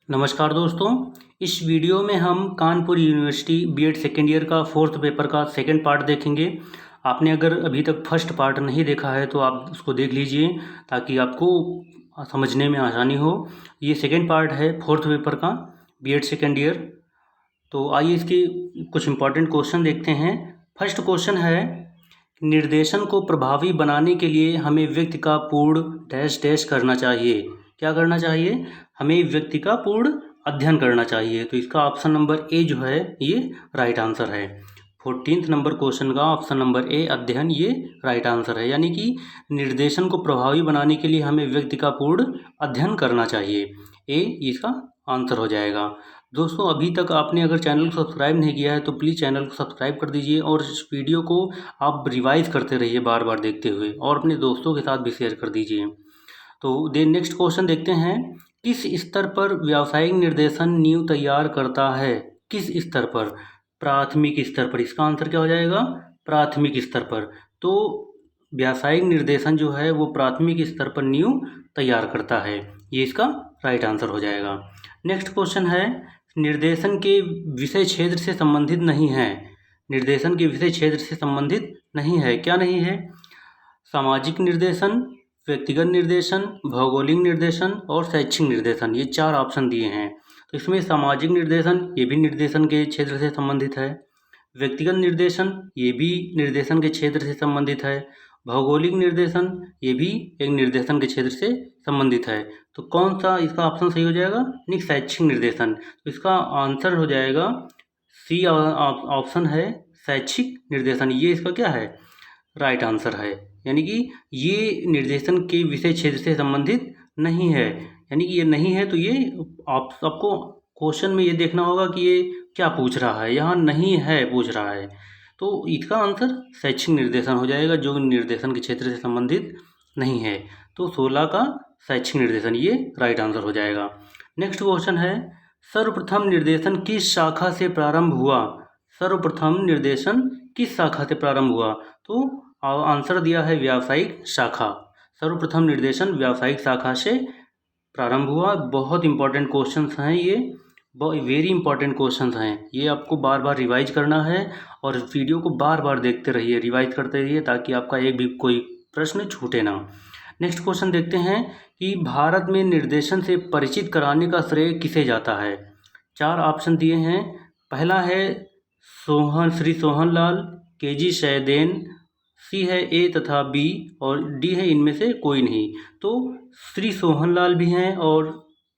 नमस्कार दोस्तों। इस वीडियो में हम Kanpur university BEd second year का फोर्थ पेपर का सेकेंड पार्ट देखेंगे। आपने अगर अभी तक फर्स्ट पार्ट नहीं देखा है तो आप उसको देख लीजिए ताकि आपको समझने में आसानी हो। ये सेकेंड पार्ट है फोर्थ पेपर का बीएड सेकेंड ईयर। तो आइए इसके कुछ इम्पॉर्टेंट क्वेश्चन देखते हैं। फर्स्ट क्वेश्चन है, निर्देशन को प्रभावी बनाने के लिए हमें व्यक्ति का पूर्ण डैश डैश करना चाहिए। क्या करना चाहिए? हमें व्यक्ति का पूर्ण अध्ययन करना चाहिए। तो इसका ऑप्शन नंबर ए जो है ये राइट आंसर है। 14th नंबर क्वेश्चन का ऑप्शन नंबर ए अध्ययन ये राइट आंसर है, यानी कि निर्देशन को प्रभावी बनाने के लिए हमें व्यक्ति का पूर्ण अध्ययन करना चाहिए। ए इसका आंसर हो जाएगा। दोस्तों, अभी तक आपने अगर चैनल को सब्सक्राइब नहीं किया है तो प्लीज़ चैनल को सब्सक्राइब कर दीजिए और इस वीडियो को आप रिवाइज करते रहिए बार बार देखते हुए, और अपने दोस्तों के साथ भी शेयर कर दीजिए। तो नेक्स्ट क्वेश्चन देखते हैं, किस स्तर पर व्यावसायिक निर्देशन नींव तैयार करता है? किस स्तर पर? प्राथमिक स्तर पर। इसका आंसर क्या हो जाएगा? प्राथमिक स्तर पर। तो व्यावसायिक निर्देशन जो है वो प्राथमिक स्तर पर नींव तैयार करता है। ये इसका राइट आंसर हो जाएगा। नेक्स्ट क्वेश्चन है, निर्देशन के विषय क्षेत्र से संबंधित नहीं है। निर्देशन के विषय क्षेत्र से संबंधित नहीं है। क्या नहीं है? सामाजिक निर्देशन, व्यक्तिगत निर्देशन, भौगोलिक निर्देशन और शैक्षिक निर्देशन, ये 4 ऑप्शन दिए हैं। तो इसमें सामाजिक निर्देशन ये भी निर्देशन के क्षेत्र से संबंधित है। व्यक्तिगत निर्देशन ये भी निर्देशन के क्षेत्र से संबंधित है। भौगोलिक निर्देशन ये भी एक निर्देशन के क्षेत्र से संबंधित है। तो कौन सा इसका ऑप्शन सही हो जाएगा? यानी शैक्षिक निर्देशन। तो इसका आंसर हो जाएगा सी ऑप्शन है, शैक्षिक निर्देशन। ये इसका क्या है? राइट आंसर है। यानी कि ये निर्देशन के विषय क्षेत्र से संबंधित नहीं है। यानी कि ये नहीं है तो ये आपको क्वेश्चन में ये देखना होगा कि ये क्या पूछ रहा है। यहाँ नहीं है पूछ रहा है, तो इसका आंसर शैक्षिक निर्देशन हो जाएगा, जो निर्देशन के क्षेत्र से संबंधित नहीं है। तो 16 का शैक्षिक निर्देशन ये राइट आंसर हो जाएगा। नेक्स्ट क्वेश्चन है, सर्वप्रथम निर्देशन किस शाखा से प्रारंभ हुआ? सर्वप्रथम निर्देशन किस शाखा से प्रारंभ हुआ? तो आंसर दिया है व्यावसायिक शाखा। सर्वप्रथम निर्देशन व्यावसायिक शाखा से प्रारंभ हुआ। बहुत इंपॉर्टेंट क्वेश्चंस हैं ये, वेरी इंपॉर्टेंट क्वेश्चंस हैं ये। आपको बार बार रिवाइज करना है और वीडियो को बार बार देखते रहिए, रिवाइज करते रहिए, ताकि आपका एक भी कोई प्रश्न छूटे ना। नेक्स्ट क्वेश्चन देखते हैं कि भारत में निर्देशन से परिचित कराने का श्रेय किसे जाता है? 4 ऑप्शन दिए हैं। पहला है श्री सोहनलाल, केजी सैयदेन, सी है ए तथा बी, और डी है इनमें से कोई नहीं। तो श्री सोहनलाल भी हैं और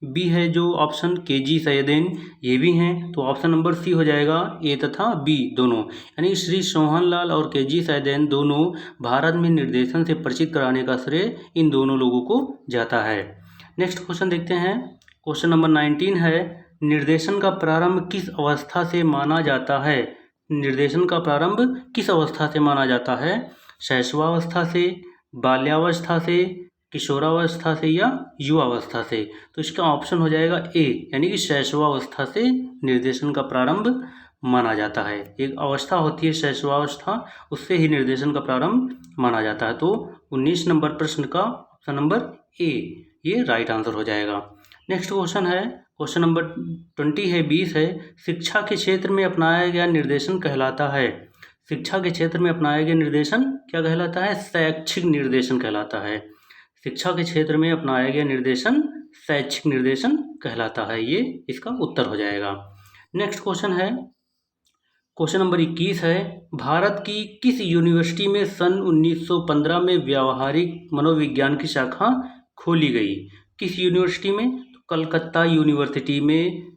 बी है जो ऑप्शन केजी सैयदेन, ये भी हैं। तो ऑप्शन नंबर सी हो जाएगा, ए तथा बी दोनों। यानी श्री सोहनलाल और केजी सैयदेन दोनों भारत में निर्देशन से परिचित कराने का श्रेय इन दोनों लोगों को जाता है। नेक्स्ट क्वेश्चन देखते हैं। क्वेश्चन नंबर 19 है, निर्देशन का प्रारंभ किस अवस्था से माना जाता है? निर्देशन का प्रारंभ किस अवस्था से माना जाता है? शैशवावस्था से, बाल्यावस्था से, किशोरावस्था से या युवावस्था से? तो इसका ऑप्शन हो जाएगा ए, यानी कि शैशवावस्था से निर्देशन का प्रारंभ माना जाता है। एक अवस्था होती है शैशवावस्था, उससे ही निर्देशन का प्रारंभ माना जाता है। तो 19 नंबर प्रश्न का ऑप्शन नंबर ए ये राइट आंसर हो जाएगा। नेक्स्ट क्वेश्चन है, क्वेश्चन नंबर 20 है, 20 है, शिक्षा के क्षेत्र में अपनाया गया निर्देशन कहलाता है। शिक्षा के क्षेत्र में अपनाया गया निर्देशन क्या कहलाता है? शैक्षिक निर्देशन कहलाता है। शिक्षा के क्षेत्र में अपनाया गया निर्देशन शैक्षिक निर्देशन कहलाता है। ये इसका उत्तर हो जाएगा। नेक्स्ट क्वेश्चन है, क्वेश्चन नंबर 21 है, भारत की किस यूनिवर्सिटी में सन 1915 में व्यावहारिक मनोविज्ञान की शाखा खोली गई? किस यूनिवर्सिटी में? तो कलकत्ता यूनिवर्सिटी में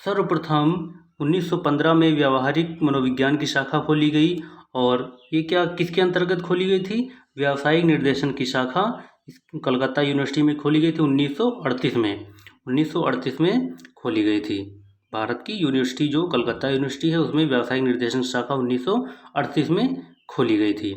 सर्वप्रथम 1915 में व्यावहारिक मनोविज्ञान की शाखा खोली गई। और ये क्या किसके अंतर्गत खोली गई थी? व्यावसायिक निर्देशन की शाखा कलकत्ता यूनिवर्सिटी में खोली गई थी 1938 में। 1938 में खोली गई थी। भारत की यूनिवर्सिटी जो कलकत्ता यूनिवर्सिटी है उसमें व्यावसायिक निर्देशन शाखा 1938 में खोली गई थी।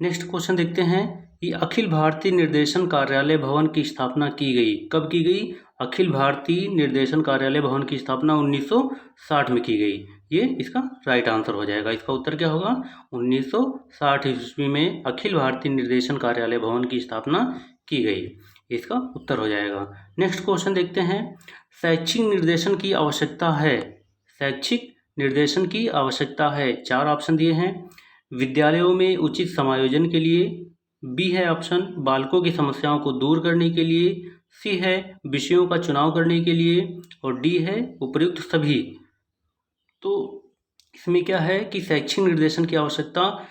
नेक्स्ट क्वेश्चन देखते हैं कि अखिल भारतीय निर्देशन कार्यालय भवन की स्थापना की गई। कब की गई? अखिल भारतीय निर्देशन कार्यालय भवन की स्थापना 1960 में की गई। ये इसका राइट आंसर हो जाएगा। इसका उत्तर क्या होगा? 1960 ईस्वी में अखिल भारतीय निर्देशन कार्यालय भवन की स्थापना की गई। इसका उत्तर हो जाएगा। नेक्स्ट क्वेश्चन देखते हैं, शैक्षिक निर्देशन की आवश्यकता है, शैक्षिक निर्देशन की आवश्यकता है। 4 ऑप्शन दिए हैं। विद्यालयों में उचित समायोजन के लिए, बी है ऑप्शन बालकों की समस्याओं को दूर करने के लिए, सी है विषयों का चुनाव करने के लिए, और डी है उपयुक्त सभी। तो इसमें क्या है कि शैक्षिक निर्देशन की आवश्यकता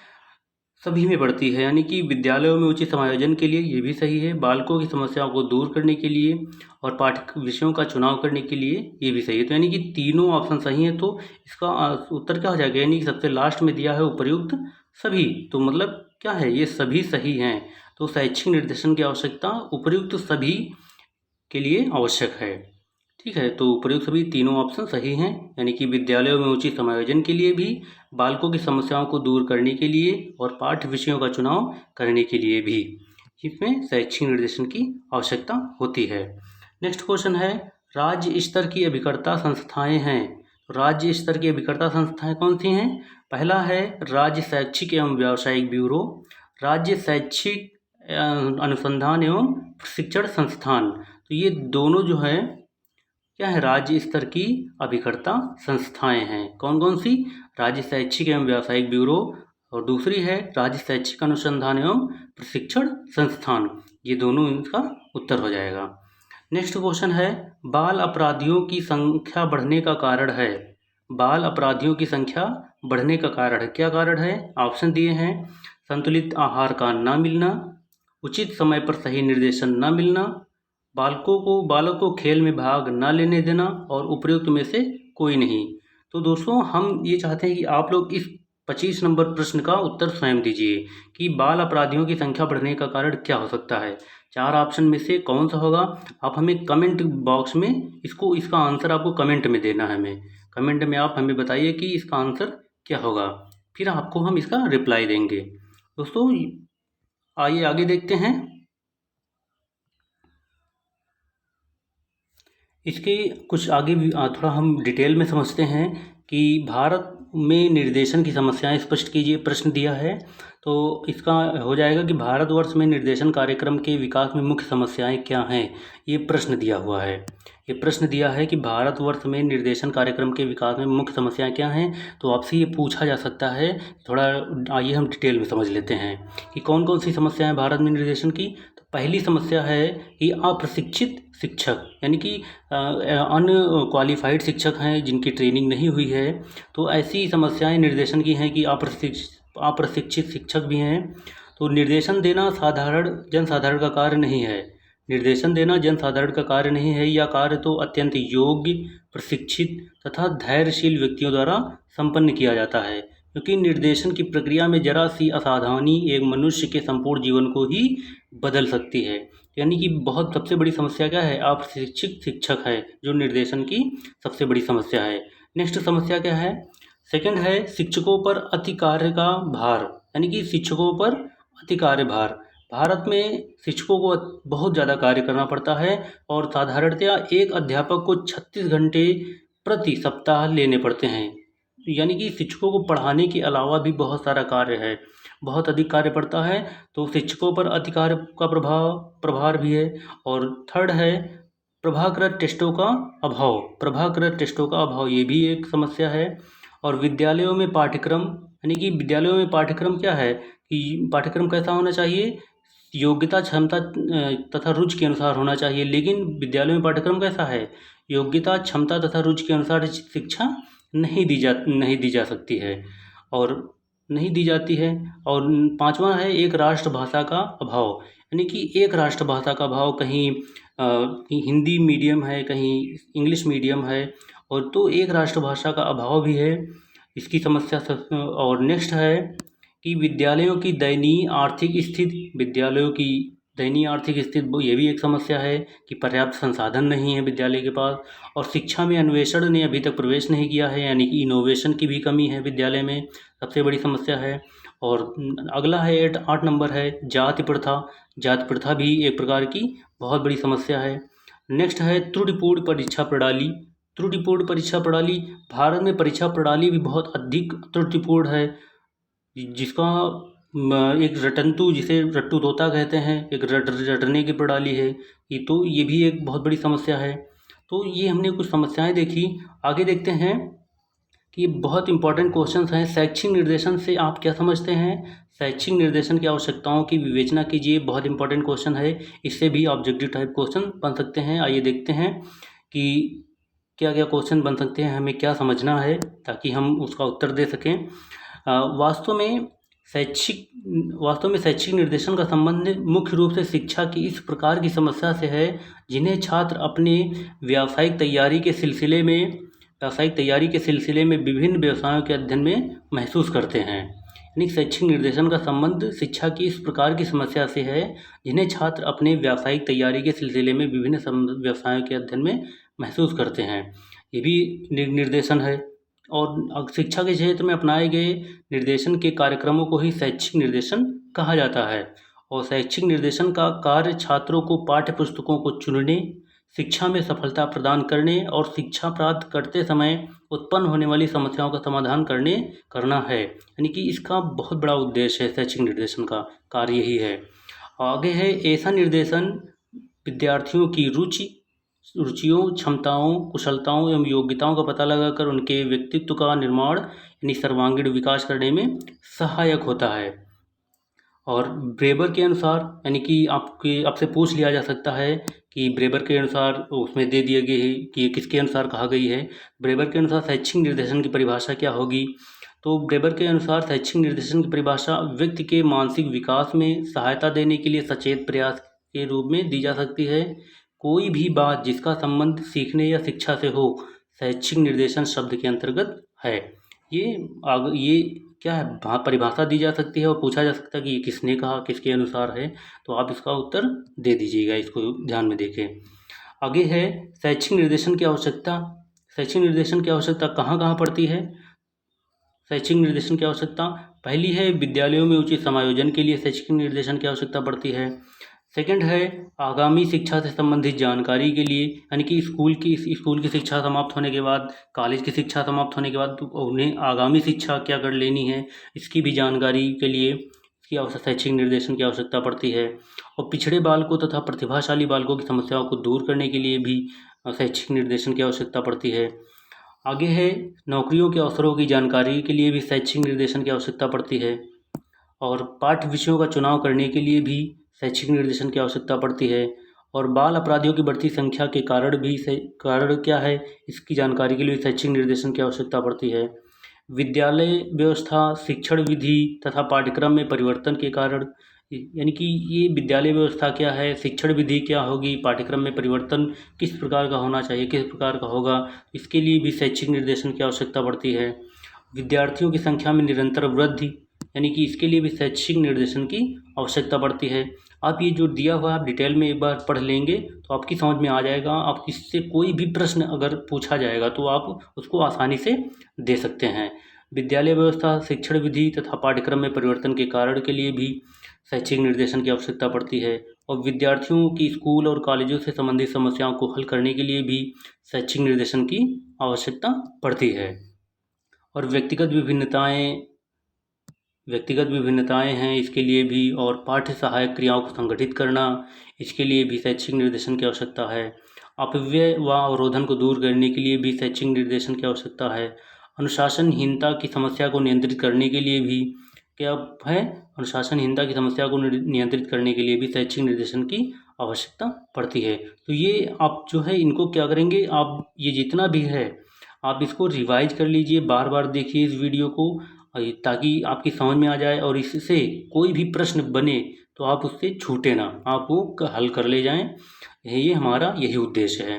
सभी में बढ़ती है, यानी कि विद्यालयों में उचित समायोजन के लिए ये भी सही है, बालकों की समस्याओं को दूर करने के लिए और पाठ्य विषयों का चुनाव करने के लिए ये भी सही है। तो यानी कि तीनों ऑप्शन सही हैं। तो इसका उत्तर क्या हो जाएगा, यानी कि सबसे लास्ट में दिया है उपयुक्त सभी। तो मतलब क्या है, ये सभी सही हैं। तो शैक्षिक निर्देशन की आवश्यकता उपयुक्त सभी के लिए आवश्यक है। ठीक है, तो उपयुक्त सभी तीनों ऑप्शन सही हैं, यानी कि विद्यालयों में उचित समायोजन के लिए भी, बालकों की समस्याओं को दूर करने के लिए और पाठ्य विषयों का चुनाव करने के लिए भी इसमें शैक्षिक निर्देशन की आवश्यकता होती है। नेक्स्ट क्वेश्चन है, राज्य स्तर की अभिकर्ता संस्थाएं हैं। राज्य स्तर की अभिकर्ता संस्थाएं कौन सी हैं? पहला है राज्य शैक्षिक एवं व्यावसायिक ब्यूरो, राज्य शैक्षिक अनुसंधान एवं प्रशिक्षण संस्थान। तो ये दोनों जो है क्या है, राज्य स्तर की अभिकर्ता संस्थाएं हैं। कौन कौन सी? राज्य शैक्षिक एवं व्यावसायिक ब्यूरो और दूसरी है राज्य शैक्षिक अनुसंधान एवं प्रशिक्षण संस्थान। ये दोनों इनका उत्तर हो जाएगा। नेक्स्ट क्वेश्चन है, बाल अपराधियों की संख्या बढ़ने का कारण है। बाल अपराधियों की संख्या बढ़ने का कारण है, क्या कारण है? ऑप्शन दिए हैं, संतुलित आहार का ना मिलना, उचित समय पर सही निर्देशन ना मिलना, बालक को खेल में भाग ना लेने देना और उपयुक्त में से कोई नहीं। तो दोस्तों हम ये चाहते हैं कि आप लोग इस 25 नंबर प्रश्न का उत्तर स्वयं दीजिए कि बाल अपराधियों की संख्या बढ़ने का कारण क्या हो सकता है। 4 ऑप्शन में से कौन सा होगा? आप हमें कमेंट बॉक्स में इसका आंसर आपको कमेंट में देना है। हमें कमेंट में आप हमें बताइए कि इसका आंसर क्या होगा, फिर आपको हम इसका रिप्लाई देंगे। दोस्तों आइए आगे देखते हैं। इसके कुछ आगे भी थोड़ा हम डिटेल में समझते हैं कि भारत में निर्देशन की समस्याएं स्पष्ट कीजिए, प्रश्न दिया है। तो इसका हो जाएगा कि भारतवर्ष में निर्देशन कार्यक्रम के विकास में मुख्य समस्याएं क्या हैं, ये प्रश्न दिया हुआ है। ये प्रश्न दिया है कि भारतवर्ष में निर्देशन कार्यक्रम के विकास में मुख्य समस्याएं क्या हैं। तो आपसे ये पूछा जा सकता है। थोड़ा आइए हम डिटेल में समझ लेते हैं कि कौन कौन सी समस्याएं भारत में निर्देशन की। तो पहली समस्या है कि अप्रशिक्षित शिक्षक, यानी कि अनक्वालिफाइड शिक्षक हैं जिनकी ट्रेनिंग नहीं हुई है। तो ऐसी समस्याएं निर्देशन की हैं कि अप्रशिक्षित शिक्षक भी हैं। तो निर्देशन देना जनसाधारण का कार्य नहीं है। निर्देशन देना जनसाधारण का कार्य नहीं है। यह कार्य तो अत्यंत योग्य, प्रशिक्षित तथा धैर्यशील व्यक्तियों द्वारा संपन्न किया जाता है, क्योंकि निर्देशन की प्रक्रिया में जरा सी असावधानी एक मनुष्य के संपूर्ण जीवन को ही बदल सकती है। यानी कि बहुत सबसे बड़ी समस्या क्या है? अप्रशिक्षित शिक्षक है जो निर्देशन की सबसे बड़ी समस्या है। नेक्स्ट समस्या क्या है? सेकंड है शिक्षकों पर अति कार्य का भार, यानी कि शिक्षकों पर अति कार्य भार। भारत में शिक्षकों को बहुत ज़्यादा कार्य करना पड़ता है और साधारणतया एक अध्यापक को 36 घंटे प्रति सप्ताह लेने पड़ते हैं। यानी कि शिक्षकों को पढ़ाने के अलावा भी बहुत सारा कार्य है, बहुत अधिक कार्य पड़ता है। तो शिक्षकों पर अति कार्य का प्रभार भी है। और थर्ड है प्रभाकृत टेस्टों का अभाव, प्रभाकृत टेस्टों का अभाव ये भी एक समस्या है। और विद्यालयों में पाठ्यक्रम, यानी कि विद्यालयों में पाठ्यक्रम क्या है कि पाठ्यक्रम कैसा होना चाहिए? योग्यता, क्षमता तथा रुचि के अनुसार होना चाहिए। लेकिन विद्यालयों में पाठ्यक्रम कैसा है? योग्यता, क्षमता तथा रुचि के अनुसार शिक्षा नहीं दी जा सकती है और नहीं दी जाती है। और 5वां है एक राष्ट्रभाषा का अभाव, यानी कि एक राष्ट्रभाषा का अभाव। कहीं हिंदी मीडियम है, कहीं इंग्लिश मीडियम है, और तो एक राष्ट्रभाषा का अभाव भी है इसकी समस्या। और नेक्स्ट है कि विद्यालयों की दयनीय आर्थिक स्थिति, विद्यालयों की दयनीय आर्थिक स्थिति ये भी एक समस्या है कि पर्याप्त संसाधन नहीं है विद्यालय के पास। और शिक्षा में अन्वेषण ने अभी तक प्रवेश नहीं किया है, यानी कि इनोवेशन की भी कमी है विद्यालय में, सबसे बड़ी समस्या है। और अगला है 8 नंबर है जाति प्रथा। जाति प्रथा भी एक प्रकार की बहुत बड़ी समस्या है। नेक्स्ट है त्रुटिपूर्ण परीक्षा प्रणाली। त्रुटिपूर्ण परीक्षा प्रणाली, भारत में परीक्षा प्रणाली भी बहुत अधिक त्रुटिपूर्ण है, जिसका एक रटंतु जिसे रट्टू तोता कहते हैं, एक रटने की प्रणाली है, ये भी एक बहुत बड़ी समस्या है। तो ये हमने कुछ समस्याएं देखी। आगे देखते हैं कि बहुत इंपॉर्टेंट क्वेश्चंस हैं। शैक्षिक निर्देशन से आप क्या समझते हैं? शैक्षिक निर्देशन की आवश्यकताओं की विवेचना कीजिए, बहुत इंपॉर्टेंट क्वेश्चन है। इससे भी ऑब्जेक्टिव टाइप क्वेश्चन बन सकते हैं। आइए देखते हैं कि क्या क्या क्वेश्चन बन सकते हैं, हमें क्या समझना है ताकि हम उसका उत्तर दे सकें। वास्तव में शैक्षिक निर्देशन का संबंध मुख्य रूप से शिक्षा की इस प्रकार की समस्या से है जिन्हें छात्र अपने व्यावसायिक तैयारी के सिलसिले में विभिन्न व्यवसायों के अध्ययन में महसूस करते हैं। यानी शैक्षिक निर्देशन का संबंध शिक्षा की इस प्रकार की समस्या से है जिन्हें छात्र अपने व्यावसायिक तैयारी के सिलसिले में विभिन्न व्यवसायों के अध्ययन में महसूस करते हैं। ये भी निर्देशन है। और शिक्षा के क्षेत्र में अपनाए गए निर्देशन के कार्यक्रमों को ही शैक्षिक निर्देशन कहा जाता है। और शैक्षिक निर्देशन का कार्य छात्रों को पाठ्य पुस्तकों को चुनने, शिक्षा में सफलता प्रदान करने और शिक्षा प्राप्त करते समय उत्पन्न होने वाली समस्याओं का समाधान करना है। यानी कि इसका बहुत बड़ा उद्देश्य है, शैक्षिक निर्देशन का कार्य यही है। आगे है, ऐसा निर्देशन विद्यार्थियों की रुचियों, क्षमताओं, कुशलताओं एवं योग्यताओं का पता लगाकर उनके व्यक्तित्व का निर्माण यानी सर्वांगीण विकास करने में सहायक होता है। और ब्रेबर के अनुसार, यानी कि आपसे पूछ लिया जा सकता है कि ब्रेबर के अनुसार उसमें दे दिए गए कि किसके अनुसार कहा गई है। ब्रेबर के अनुसार शैक्षिक निर्देशन की परिभाषा क्या होगी? तो ब्रेबर के अनुसार शैक्षिक निर्देशन की परिभाषा व्यक्ति के मानसिक विकास में सहायता देने के लिए सचेत प्रयास के रूप में दी जा सकती है। कोई भी बात जिसका संबंध सीखने या शिक्षा से हो, शैक्षिक निर्देशन शब्द के अंतर्गत है। ये क्या है, परिभाषा दी जा सकती है और पूछा जा सकता है कि ये किसने कहा, किसके अनुसार है। तो आप इसका उत्तर दे दीजिएगा, इसको ध्यान में देखें। आगे है, शैक्षिक निर्देशन की आवश्यकता। शैक्षिक निर्देशन की आवश्यकता कहाँ कहाँ पड़ती है? शैक्षिक निर्देशन की आवश्यकता पहली है, विद्यालयों में उचित समायोजन के लिए शैक्षिक निर्देशन की आवश्यकता पड़ती है। सेकंड है, आगामी शिक्षा से संबंधित जानकारी के लिए, यानी कि स्कूल की शिक्षा समाप्त होने के बाद, कॉलेज की शिक्षा समाप्त होने के बाद उन्हें आगामी शिक्षा क्या कर लेनी है, इसकी भी जानकारी के लिए शैक्षिक निर्देशन की आवश्यकता पड़ती है। और पिछड़े बालकों तथा प्रतिभाशाली बालकों की समस्याओं को दूर करने के लिए भी शैक्षिक निर्देशन की आवश्यकता पड़ती है। आगे है, नौकरियों के अवसरों की जानकारी के लिए भी शैक्षिक निर्देशन की आवश्यकता पड़ती है। और पाठ्य विषयों का चुनाव करने के लिए भी शैक्षिक निर्देशन की आवश्यकता पड़ती है। और बाल अपराधियों की बढ़ती संख्या के कारण क्या है, इसकी जानकारी के लिए शैक्षिक निर्देशन की आवश्यकता पड़ती है। विद्यालय व्यवस्था, शिक्षण विधि तथा पाठ्यक्रम में परिवर्तन के कारण, यानी कि ये विद्यालय व्यवस्था क्या है, शिक्षण विधि क्या होगी, पाठ्यक्रम में परिवर्तन किस प्रकार का होना चाहिए, किस प्रकार का होगा, इसके लिए भी शैक्षिक निर्देशन की आवश्यकता पड़ती है। विद्यार्थियों की संख्या में निरंतर वृद्धि, यानी कि इसके लिए भी शैक्षिक निर्देशन की आवश्यकता पड़ती है। आप ये जो दिया हुआ आप डिटेल में एक बार पढ़ लेंगे तो आपकी समझ में आ जाएगा। आप इससे कोई भी प्रश्न अगर पूछा जाएगा तो आप उसको आसानी से दे सकते हैं। विद्यालय व्यवस्था, शिक्षण विधि तथा पाठ्यक्रम में परिवर्तन के कारण के लिए भी शैक्षिक निर्देशन की आवश्यकता पड़ती है। और विद्यार्थियों की स्कूल और कॉलेजों से संबंधित समस्याओं को हल करने के लिए भी शैक्षिक निर्देशन की आवश्यकता पड़ती है। और व्यक्तिगत विभिन्नताएं हैं इसके लिए भी, और पाठ्य सहायक क्रियाओं को संगठित करना, इसके लिए भी शैक्षिक निर्देशन की आवश्यकता है। अपव्यय व अवरोधन को दूर करने के लिए भी शैक्षिक निर्देशन की आवश्यकता है। अनुशासनहीनता की समस्या को नियंत्रित करने के लिए भी नियंत्रित करने के लिए भी शैक्षिक निर्देशन की आवश्यकता पड़ती है। तो ये आप जो है इनको क्या करेंगे, आप ये जितना भी है आप इसको रिवाइज कर लीजिए, बार बार देखिए इस वीडियो को, ताकि आपकी समझ में आ जाए और इससे कोई भी प्रश्न बने तो आप उससे छूटे ना, आप वो हल कर ले जाएं। ये हमारा यही उद्देश्य है।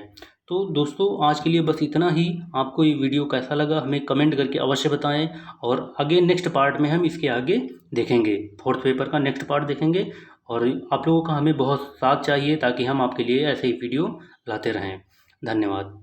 तो दोस्तों आज के लिए बस इतना ही। आपको ये वीडियो कैसा लगा हमें कमेंट करके अवश्य बताएं। और आगे नेक्स्ट पार्ट में हम इसके आगे देखेंगे, फोर्थ पेपर का नेक्स्ट पार्ट देखेंगे। और आप लोगों का हमें बहुत साथ चाहिए ताकि हम आपके लिए ऐसे ही वीडियो लाते रहें। धन्यवाद।